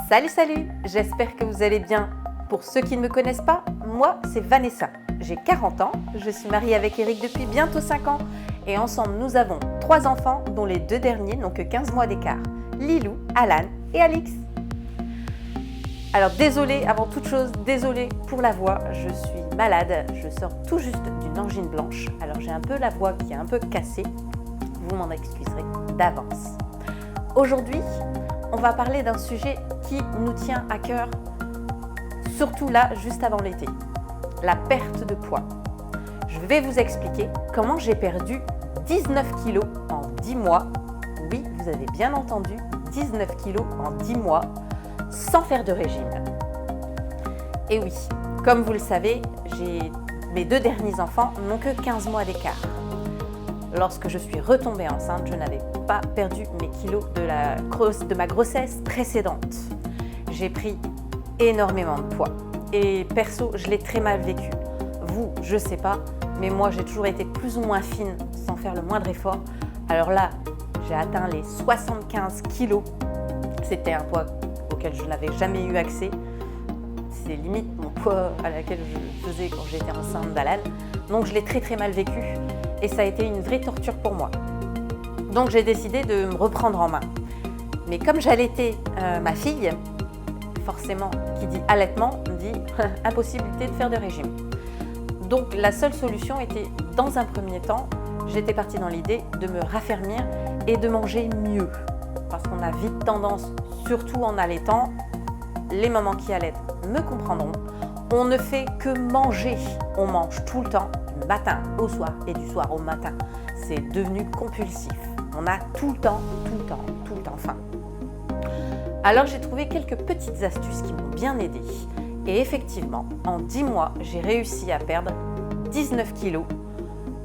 Salut, salut, j'espère que vous allez bien. Pour ceux qui ne me connaissent pas, moi c'est Vanessa. J'ai 40 ans, je suis mariée avec Eric depuis bientôt 5 ans et ensemble nous avons 3 enfants dont les 2 derniers n'ont que 15 mois d'écart. Lilou, Alan et Alix. Alors désolée, avant toute chose, désolée pour la voix, je suis malade, je sors tout juste d'une angine blanche, alors j'ai un peu la voix qui est un peu cassée, vous m'en excuserez d'avance. Aujourd'hui, on va parler d'un sujet qui nous tient à cœur, surtout là, juste avant l'été, la perte de poids. Je vais vous expliquer comment j'ai perdu 19 kilos en 10 mois. Oui, vous avez bien entendu, 19 kilos en 10 mois, sans faire de régime. Et oui, comme vous le savez, mes 2 derniers enfants n'ont que 15 mois d'écart. Lorsque je suis retombée enceinte, je n'avais pas perdu mes kilos de ma grossesse précédente. J'ai pris énormément de poids et perso, je l'ai très mal vécu. Vous, je sais pas, mais moi j'ai toujours été plus ou moins fine sans faire le moindre effort. Alors là, j'ai atteint les 75 kilos. C'était un poids auquel je n'avais jamais eu accès. C'est limite mon poids à laquelle je faisais quand j'étais enceinte d'Alan. Donc je l'ai très très mal vécu et ça a été une vraie torture pour moi. Donc j'ai décidé de me reprendre en main. Mais comme j'allaitais ma fille, forcément, qui dit allaitement, dit impossibilité de faire de régime. Donc la seule solution était, dans un premier temps, j'étais partie dans l'idée de me raffermir et de manger mieux. Parce qu'on a vite tendance, surtout en allaitant, les mamans qui allaitent me comprendront, on ne fait que manger. On mange tout le temps, du matin au soir et du soir au matin. C'est devenu compulsif. On a tout le temps faim. Alors j'ai trouvé quelques petites astuces qui m'ont bien aidée. Et effectivement, en 10 mois, j'ai réussi à perdre 19 kilos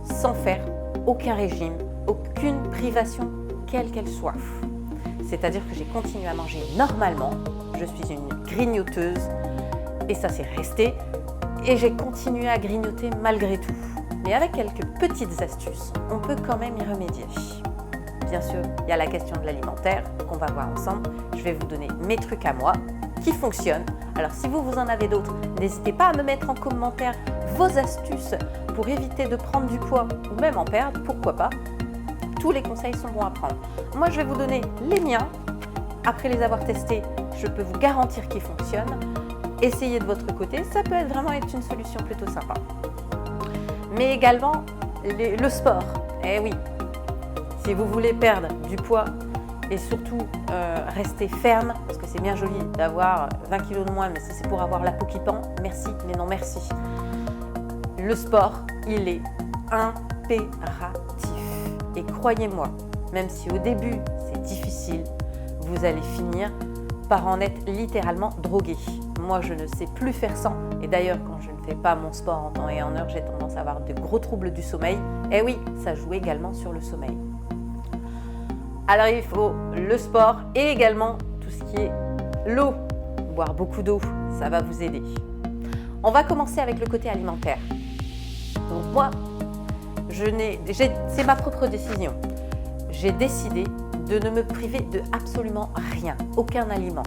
sans faire aucun régime, aucune privation, quelle qu'elle soit. C'est-à-dire que j'ai continué à manger normalement, je suis une grignoteuse et ça s'est resté. Et j'ai continué à grignoter malgré tout. Mais avec quelques petites astuces, on peut quand même y remédier. Bien sûr, il y a la question de l'alimentaire qu'on va voir ensemble. Je vais vous donner mes trucs à moi qui fonctionnent. Alors si vous en avez d'autres, n'hésitez pas à me mettre en commentaire vos astuces pour éviter de prendre du poids ou même en perdre, pourquoi pas. Tous les conseils sont bons à prendre. Moi, je vais vous donner les miens. Après les avoir testés, je peux vous garantir qu'ils fonctionnent. Essayez de votre côté, ça peut vraiment être une solution plutôt sympa. Mais également, le sport. Eh oui, si vous voulez perdre du poids et surtout rester ferme, parce que c'est bien joli d'avoir 20 kg de moins, mais si c'est pour avoir la peau qui pend, merci, mais non merci. Le sport, il est impératif. Et croyez-moi, même si au début c'est difficile, vous allez finir par en être littéralement drogué. Moi, je ne sais plus faire sans. Et d'ailleurs, quand je ne fais pas mon sport en temps et en heure, j'ai tendance à avoir de gros troubles du sommeil. Et oui, ça joue également sur le sommeil. Alors, il faut le sport et également tout ce qui est l'eau. Boire beaucoup d'eau, ça va vous aider. On va commencer avec le côté alimentaire. Donc moi, c'est ma propre décision. J'ai décidé de ne me priver de absolument rien, aucun aliment.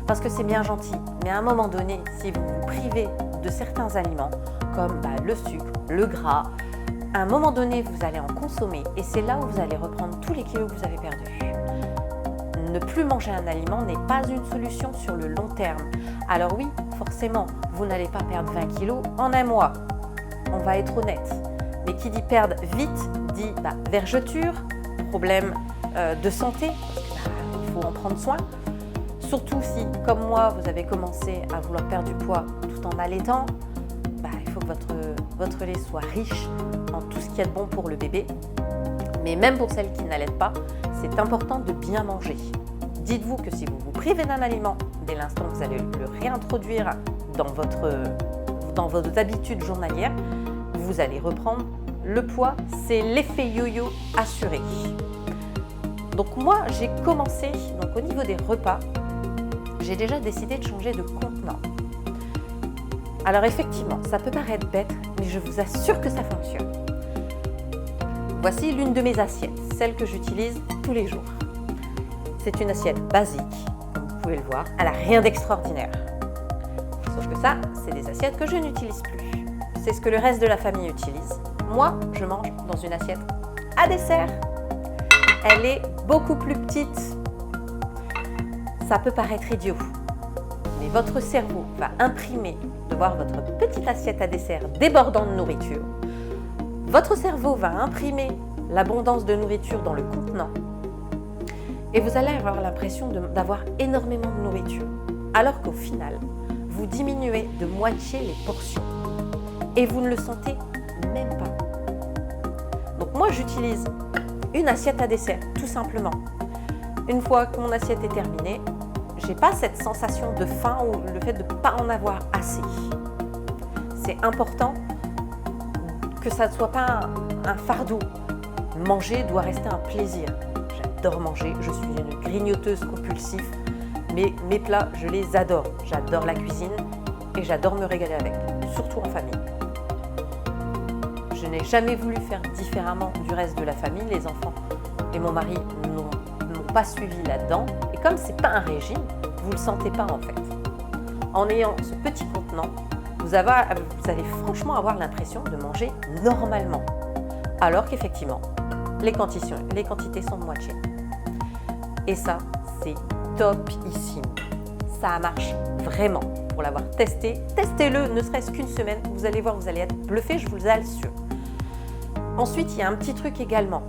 Parce que c'est bien gentil, mais à un moment donné, si vous vous privez de certains aliments, comme le sucre, le gras, à un moment donné, vous allez en consommer et c'est là où vous allez reprendre tous les kilos que vous avez perdus. Ne plus manger un aliment n'est pas une solution sur le long terme. Alors oui, forcément, vous n'allez pas perdre 20 kilos en un mois. On va être honnête. Mais qui dit perdre vite, dit vergeture, problème de santé, parce qu'il faut en prendre soin. Surtout si, comme moi, vous avez commencé à vouloir perdre du poids tout en allaitant, il faut que votre lait soit riche en tout ce qu'il y a de bon pour le bébé. Mais même pour celles qui n'allaitent pas, c'est important de bien manger. Dites-vous que si vous vous privez d'un aliment, dès l'instant que vous allez le réintroduire dans vos habitudes journalières, vous allez reprendre le poids. C'est l'effet yo-yo assuré. Donc moi, j'ai commencé, au niveau des repas, j'ai déjà décidé de changer de contenant. Alors effectivement, ça peut paraître bête, mais je vous assure que ça fonctionne. Voici l'une de mes assiettes, celle que j'utilise tous les jours. C'est une assiette basique, comme vous pouvez le voir, elle n'a rien d'extraordinaire. Sauf que ça, c'est des assiettes que je n'utilise plus. C'est ce que le reste de la famille utilise. Moi, je mange dans une assiette à dessert. Elle est beaucoup plus petite. Ça peut paraître idiot, mais votre cerveau va imprimer de voir votre petite assiette à dessert débordant de nourriture. Votre cerveau va imprimer l'abondance de nourriture dans le contenant. Et vous allez avoir l'impression d'avoir énormément de nourriture. Alors qu'au final, vous diminuez de moitié les portions. Et vous ne le sentez même pas. Donc moi, j'utilise une assiette à dessert, tout simplement. Une fois que mon assiette est terminée, j'ai pas cette sensation de faim ou le fait de ne pas en avoir assez. C'est important que ça ne soit pas un fardeau. Manger doit rester un plaisir. J'adore manger, je suis une grignoteuse compulsive, mais mes plats, je les adore. J'adore la cuisine et j'adore me régaler avec, surtout en famille. Je n'ai jamais voulu faire différemment du reste de la famille. Les enfants et mon mari n'ont pas suivi là-dedans. Et comme ce n'est pas un régime, vous ne le sentez pas en fait. En ayant ce petit contenant, vous allez franchement avoir l'impression de manger normalement. Alors qu'effectivement, les quantités sont de moitié. Et ça, c'est topissime. Ça marche vraiment. Pour l'avoir testé, testez-le ne serait-ce qu'une semaine. Vous allez voir, vous allez être bluffé, je vous l'assure. Ensuite, il y a un petit truc également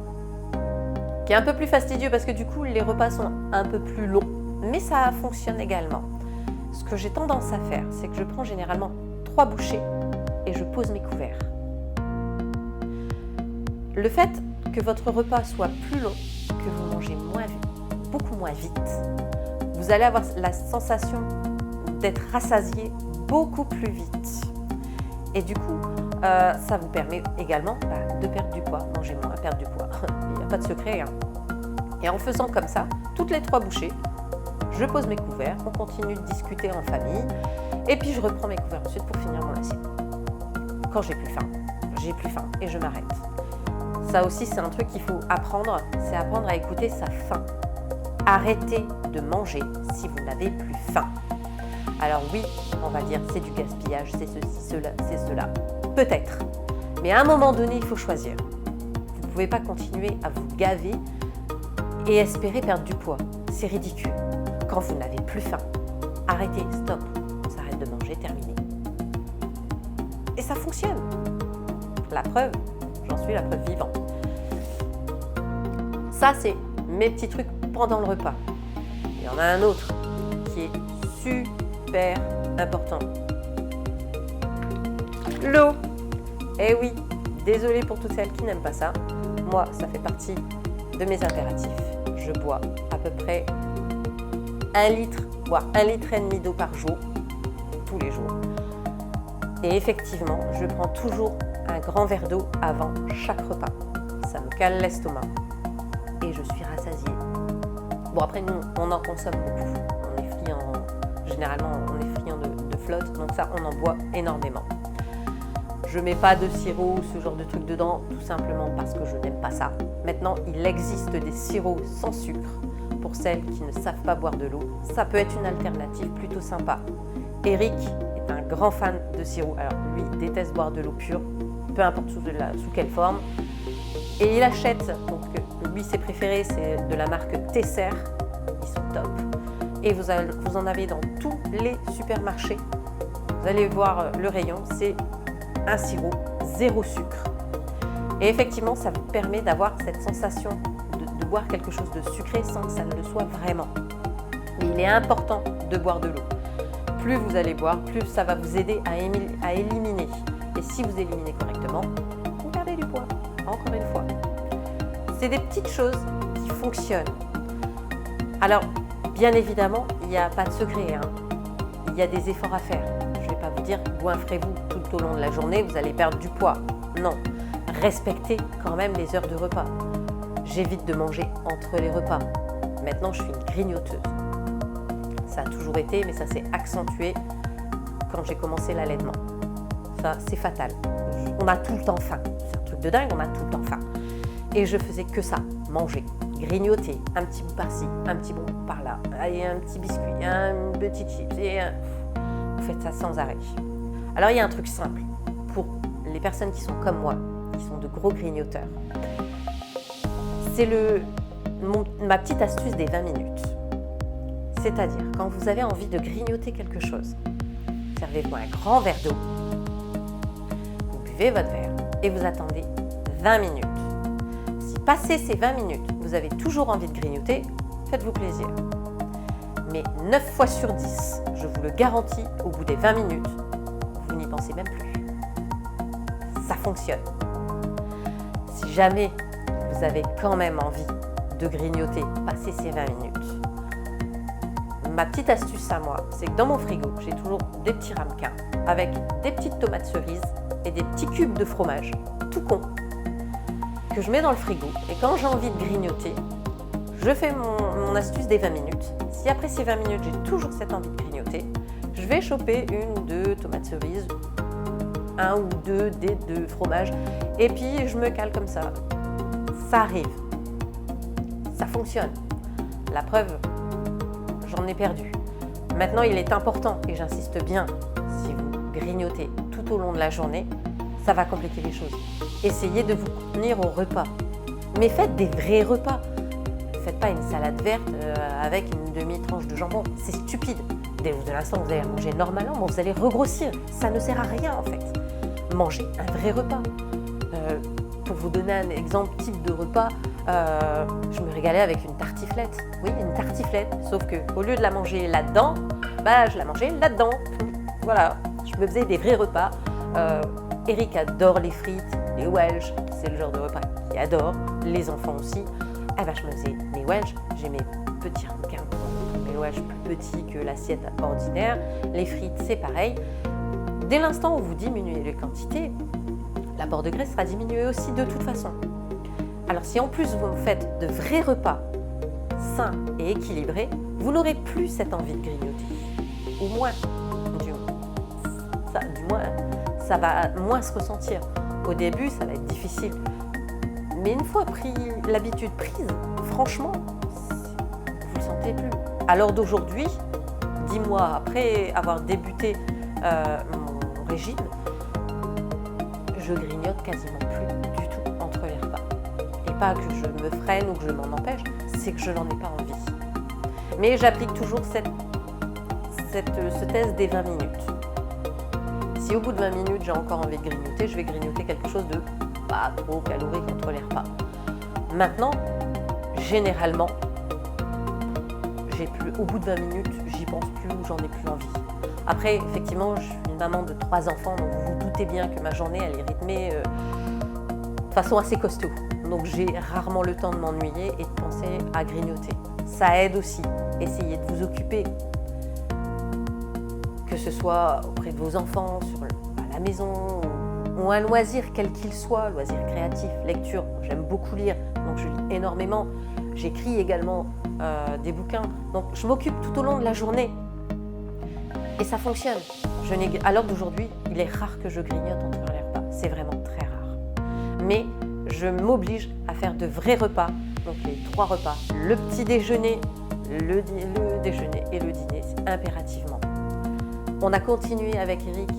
qui est un peu plus fastidieux parce que du coup, les repas sont un peu plus longs. Mais ça fonctionne également. Ce que j'ai tendance à faire, c'est que je prends généralement 3 bouchées et je pose mes couverts. Le fait que votre repas soit plus long, que vous mangez beaucoup moins vite, vous allez avoir la sensation d'être rassasié beaucoup plus vite. Et du coup, ça vous permet également de perdre du poids, manger moins, perdre du poids. Il n'y a pas de secret. Et en faisant comme ça, toutes les 3 bouchées, je pose mes couverts, on continue de discuter en famille, et puis je reprends mes couverts ensuite pour finir mon assiette. Quand j'ai plus faim et je m'arrête. Ça aussi, c'est un truc qu'il faut apprendre, c'est apprendre à écouter sa faim. Arrêtez de manger si vous n'avez plus faim. Alors oui, on va dire c'est du gaspillage, c'est ceci, c'est cela. Peut-être. Mais à un moment donné, il faut choisir. Vous ne pouvez pas continuer à vous gaver et espérer perdre du poids. C'est ridicule. Quand vous n'avez plus faim, arrêtez, stop. On s'arrête de manger, terminé. Et ça fonctionne. La preuve, j'en suis la preuve vivante. Ça, c'est mes petits trucs pendant le repas. Il y en a un autre qui est super important. L'eau. Eh oui, désolée pour toutes celles qui n'aiment pas ça. Moi, ça fait partie de mes impératifs. Je bois à peu près 1 litre, voire 1,5 litre d'eau par jour, tous les jours. Et effectivement, je prends toujours un grand verre d'eau avant chaque repas. Ça me cale l'estomac et je suis rassasiée. Bon, après, nous, on en consomme beaucoup. On est friand, généralement, on est friand de flotte, donc ça, on en boit énormément. Je ne mets pas de sirop ou ce genre de truc dedans, tout simplement parce que je n'aime pas ça. Maintenant, il existe des sirops sans sucre pour celles qui ne savent pas boire de l'eau. Ça peut être une alternative plutôt sympa. Eric est un grand fan de sirop. Alors, lui, il déteste boire de l'eau pure, peu importe sous quelle forme. Et il achète, donc lui, ses préférés, c'est de la marque Tesser. Ils sont top. Et vous en avez dans tous les supermarchés. Vous allez voir le rayon, c'est un sirop, 0 sucre. Et effectivement, ça vous permet d'avoir cette sensation de boire quelque chose de sucré sans que ça ne le soit vraiment. Mais il est important de boire de l'eau. Plus vous allez boire, plus ça va vous aider à éliminer. Et si vous éliminez correctement, vous perdez du poids. Encore une fois. C'est des petites choses qui fonctionnent. Alors, bien évidemment, il n'y a pas de secret. Il y a des efforts à faire. Je ne vais pas vous dire, goinfrez-vous tout au long de la journée, vous allez perdre du poids. Non. Respectez quand même les heures de repas. J'évite de manger entre les repas. Maintenant, je suis une grignoteuse. Ça a toujours été, mais ça s'est accentué quand j'ai commencé l'allaitement. Ça, c'est fatal. On a tout le temps faim. C'est un truc de dingue, on a tout le temps faim. Et je faisais que ça, manger. grignoter un petit bout par-ci, un petit bout par-là, et un petit biscuit, un petit chips, vous faites ça sans arrêt. Alors il y a un truc simple pour les personnes qui sont comme moi, qui sont de gros grignoteurs. C'est ma petite astuce des 20 minutes. C'est-à-dire, quand vous avez envie de grignoter quelque chose, servez-vous un grand verre d'eau, vous buvez votre verre et vous attendez 20 minutes. Si passé ces 20 minutes, vous avez toujours envie de grignoter, faites-vous plaisir. Mais 9 fois sur 10, je vous le garantis, au bout des 20 minutes, vous n'y pensez même plus. Ça fonctionne. Si jamais vous avez quand même envie de grignoter, passer ces 20 minutes, ma petite astuce à moi, c'est que dans mon frigo, j'ai toujours des petits ramequins avec des petites tomates cerises et des petits cubes de fromage, tout con, que je mets dans le frigo. Et quand j'ai envie de grignoter, je fais mon astuce des 20 minutes. Si après ces 20 minutes, j'ai toujours cette envie de grignoter, je vais choper 1 ou 2 tomates cerises, 1 ou 2 dés de fromage, et puis je me cale comme ça. Ça arrive. Ça fonctionne. La preuve, j'en ai perdu. Maintenant, il est important, et j'insiste bien, si vous grignotez tout au long de la journée, ça va compliquer les choses. Essayez de vous tenir au repas. Mais faites des vrais repas. Faites pas une salade verte avec une demi-tranche de jambon. C'est stupide. Dès l'instant que vous allez manger normalement, vous allez regrossir. Ça ne sert à rien en fait. Mangez un vrai repas. Pour vous donner un exemple type de repas, je me régalais avec une tartiflette. Oui, une tartiflette. Sauf qu'au lieu de la manger là-dedans, je la mangeais là-dedans. Voilà. Je me faisais des vrais repas. Eric adore les frites, les Welsh. C'est le genre de repas qu'il adore. Les enfants aussi. Je me faisais mes Welsh, j'ai mes petits ramequins, mes Welsh plus petits que l'assiette ordinaire. Les frites, c'est pareil. Dès l'instant où vous diminuez les quantités, l'apport de graisse sera diminué aussi de toute façon. Alors si en plus vous faites de vrais repas sains et équilibrés, vous n'aurez plus cette envie de grignoter. Ou moins, du moins, ça va moins se ressentir. Au début, ça va être difficile. Mais une fois l'habitude prise, franchement, vous ne le sentez plus. À l'heure d'aujourd'hui, 10 mois après avoir débuté mon régime, je grignote quasiment plus du tout entre les repas. Et pas que je me freine ou que je m'en empêche, c'est que je n'en ai pas envie. Mais j'applique toujours ce test des 20 minutes. Si au bout de 20 minutes, j'ai encore envie de grignoter, je vais grignoter quelque chose de pas trop calorique entre les repas. Maintenant, généralement, au bout de 20 minutes, j'y pense plus ou j'en ai plus envie. Après, effectivement, je suis une maman de 3 enfants, donc vous vous doutez bien que ma journée, elle est rythmée de façon assez costaud. Donc j'ai rarement le temps de m'ennuyer et de penser à grignoter. Ça aide aussi. Essayez de vous occuper, que ce soit auprès de vos enfants, à la maison, ou un loisir quel qu'il soit, loisir créatif, lecture. J'aime beaucoup lire, donc je lis énormément. J'écris également des bouquins. Donc je m'occupe tout au long de la journée. Et ça fonctionne. À l'heure d'aujourd'hui, il est rare que je grignote entre les repas. C'est vraiment très rare. Mais je m'oblige à faire de vrais repas. Donc les 3 repas, le petit déjeuner, le déjeuner et le dîner, c'est impérativement. On a continué avec Eric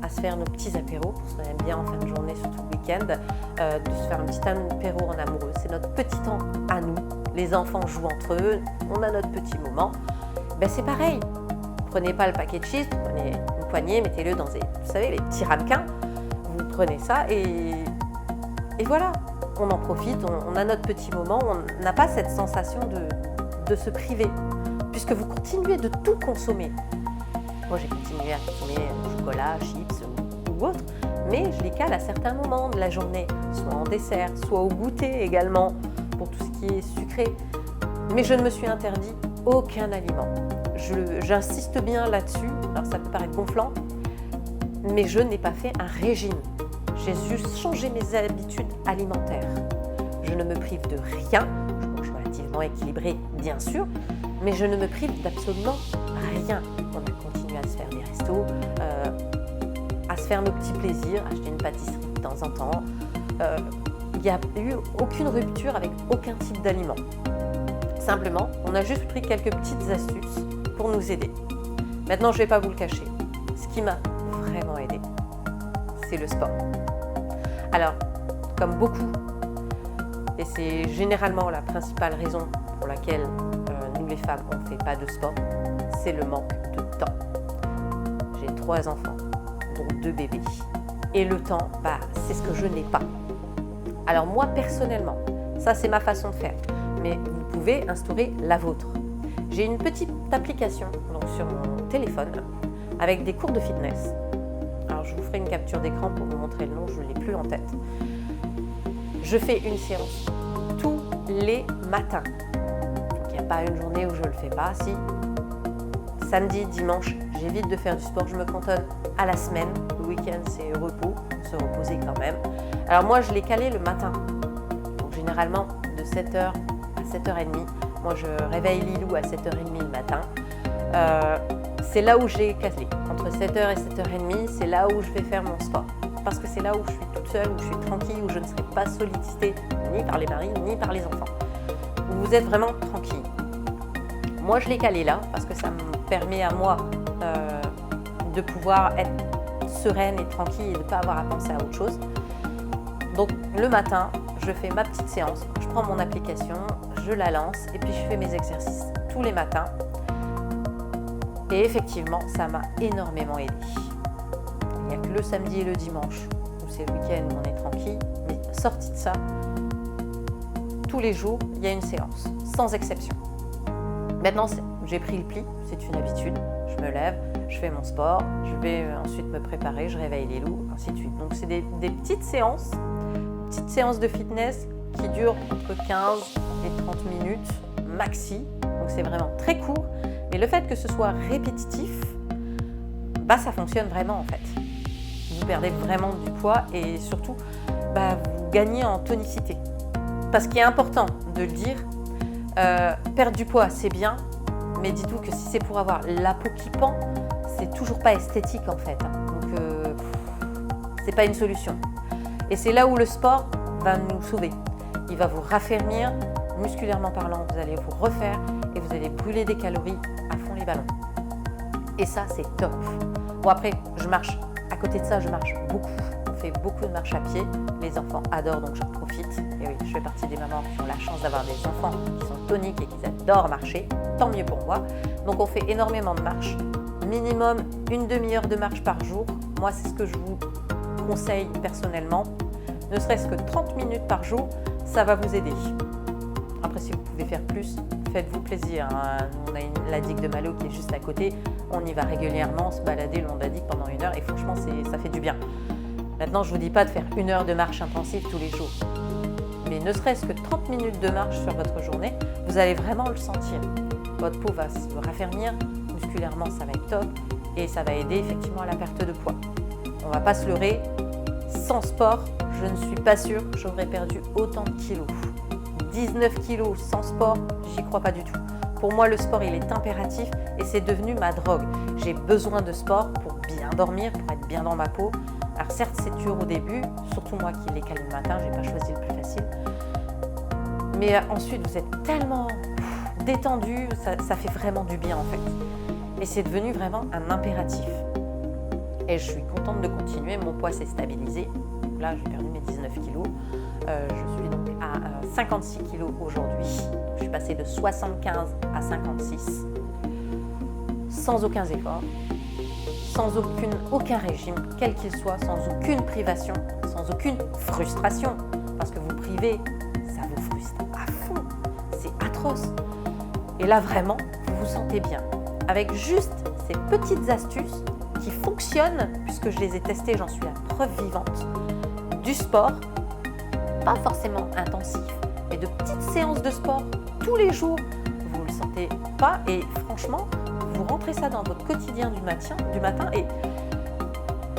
à se faire nos petits apéros, parce qu'on aime bien en fin de journée, surtout le week-end, de se faire un petit apéro en amoureux. C'est notre petit temps à nous. Les enfants jouent entre eux, on a notre petit moment. C'est pareil. Prenez pas le paquet de chips, prenez une poignée, mettez-le dans les petits ramequins. Vous prenez ça et voilà. On en profite, on a notre petit moment. On n'a pas cette sensation de se priver, puisque vous continuez de tout consommer. Moi, j'ai continué à consommer chocolat, chips ou autre, mais je les cale à certains moments de la journée, soit en dessert, soit au goûter également, pour tout ce qui est sucré. Mais je ne me suis interdit aucun aliment. J'insiste bien là-dessus, alors ça peut paraître gonflant, mais je n'ai pas fait un régime. J'ai juste changé mes habitudes alimentaires. Je ne me prive de rien, je mange relativement équilibré bien sûr, mais je ne me prive d'absolument rien. On a continué à se faire des restos, à se faire nos petits plaisirs, acheter une pâtisserie de temps en temps. Il n'y a eu aucune rupture avec aucun type d'aliment. Simplement, on a juste pris quelques petites astuces pour nous aider. Maintenant, je ne vais pas vous le cacher. Ce qui m'a vraiment aidé, c'est le sport. Alors, comme beaucoup, et c'est généralement la principale raison pour laquelle nous les femmes, on ne fait pas de sport, c'est le manque de temps. J'ai 3 enfants, dont 2 bébés. Et le temps, c'est ce que je n'ai pas. Alors moi, personnellement, ça c'est ma façon de faire. Mais vous pouvez instaurer la vôtre. J'ai une petite application donc, sur mon téléphone avec des cours de fitness. Alors je vous ferai une capture d'écran pour vous montrer le nom, je ne l'ai plus en tête. Je fais une séance tous les matins. Donc il n'y a pas une journée où je ne le fais pas. Si samedi, dimanche, j'évite de faire du sport, je me cantonne à la semaine. Le week-end, c'est repos, se reposer quand même. Alors moi, je l'ai calé le matin. Donc généralement, de 7h à 7h30. Moi, je réveille Lilou à 7h30 le matin. C'est là où j'ai calé. Entre 7h et 7h30, c'est là où je vais faire mon sport. Parce que c'est là où je suis toute seule, où je suis tranquille, où je ne serai pas sollicitée ni par les maris, ni par les enfants. Vous êtes vraiment tranquille. Moi, je l'ai calé là parce que ça me permet à moi de pouvoir être sereine et tranquille et de ne pas avoir à penser à autre chose. Donc, le matin, je fais ma petite séance, je prends mon application, je la lance et puis je fais mes exercices tous les matins. Et effectivement, ça m'a énormément aidée. Il n'y a que le samedi et le dimanche où c'est le week-end où on est tranquille. Mais sorti de ça, tous les jours, il y a une séance, sans exception. Maintenant, j'ai pris le pli, c'est une habitude. Je me lève, je fais mon sport, je vais ensuite me préparer, je réveille les loups, ainsi de suite. Donc, c'est des petites séances de fitness qui durent entre 15 et 30 minutes maxi. Donc, c'est vraiment très court. Mais le fait que ce soit répétitif, ça fonctionne vraiment en fait. Vous perdez vraiment du poids et surtout, vous gagnez en tonicité. Parce qu'il est important de le dire, perdre du poids c'est bien, mais dites-vous que si c'est pour avoir la peau qui pend, c'est toujours pas esthétique en fait. Donc c'est pas une solution. Et c'est là où le sport va nous sauver. Il va vous raffermir, musculairement parlant, vous allez vous refaire et vous allez brûler des calories à fond les ballons. Et ça, c'est top. Bon, après, je marche. À côté de ça, je marche beaucoup. On fait beaucoup de marche à pied. Les enfants adorent, donc j'en profite. Et oui, je fais partie des mamans qui ont la chance d'avoir des enfants qui sont toniques et qui adorent marcher. Tant mieux pour moi. Donc, on fait énormément de marche. Minimum une demi-heure de marche par jour. Moi, c'est ce que je vous conseille personnellement. Ne serait-ce que 30 minutes par jour, ça va vous aider. Après, si vous pouvez faire plus, faites-vous plaisir. On a la digue de Malo qui est juste à côté. On y va régulièrement se balader le long de la digue pendant 1 heure et franchement, ça fait du bien. Maintenant, je ne vous dis pas de faire 1 heure de marche intensive tous les jours. Mais ne serait-ce que 30 minutes de marche sur votre journée, vous allez vraiment le sentir. Votre peau va se raffermir, musculairement, ça va être top et ça va aider effectivement à la perte de poids. On ne va pas se leurrer, sans sport, je ne suis pas sûre que j'aurais perdu autant de kilos. 19 kilos sans sport, j'y crois pas du tout. Pour moi, le sport, il est impératif et c'est devenu ma drogue. J'ai besoin de sport pour bien dormir, pour être bien dans ma peau. Alors certes, c'est dur au début, surtout moi qui l'ai calé le matin, j'ai pas choisi le plus facile. Mais ensuite, vous êtes tellement détendu, ça fait vraiment du bien en fait. Et c'est devenu vraiment un impératif. Et je suis contente de continuer, mon poids s'est stabilisé. Là, j'ai perdu mes 19 kilos. Je suis donc à 56 kilos aujourd'hui. Je suis passée de 75 à 56 sans aucun effort, sans aucun régime, quel qu'il soit, sans aucune privation, sans aucune frustration. Parce que vous privez, ça vous frustre à fond. C'est atroce. Et là, vraiment, vous vous sentez bien. Avec juste ces petites astuces qui fonctionnent, puisque je les ai testées, j'en suis la preuve vivante, du sport, pas forcément intensif, mais de petites séances de sport tous les jours, vous ne le sentez pas et franchement, vous rentrez ça dans votre quotidien du matin et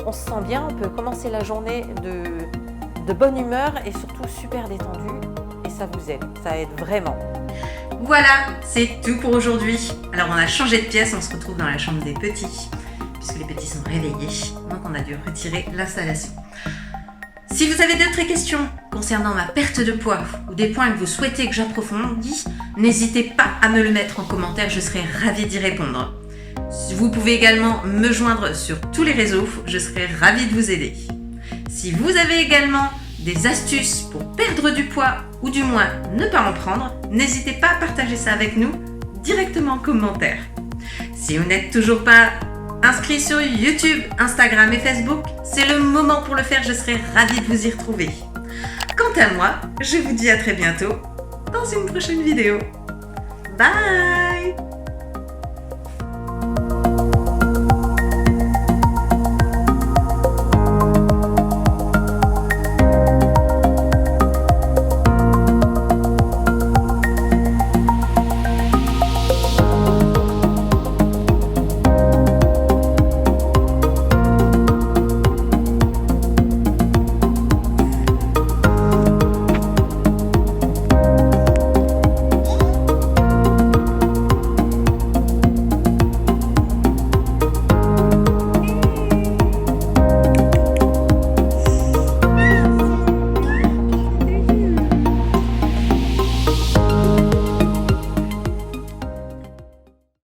on se sent bien, on peut commencer la journée de bonne humeur et surtout super détendu et ça vous aide, ça aide vraiment. Voilà, c'est tout pour aujourd'hui. Alors on a changé de pièce, on se retrouve dans la chambre des petits, puisque les petits sont réveillés, donc on a dû retirer l'installation. Si vous avez d'autres questions, concernant ma perte de poids ou des points que vous souhaitez que j'approfondisse, n'hésitez pas à me le mettre en commentaire, je serai ravie d'y répondre. Vous pouvez également me joindre sur tous les réseaux, je serai ravie de vous aider. Si vous avez également des astuces pour perdre du poids ou du moins ne pas en prendre, n'hésitez pas à partager ça avec nous directement en commentaire. Si vous n'êtes toujours pas inscrit sur YouTube, Instagram et Facebook, c'est le moment pour le faire, je serai ravie de vous y retrouver. Quant à moi, je vous dis à très bientôt dans une prochaine vidéo. Bye!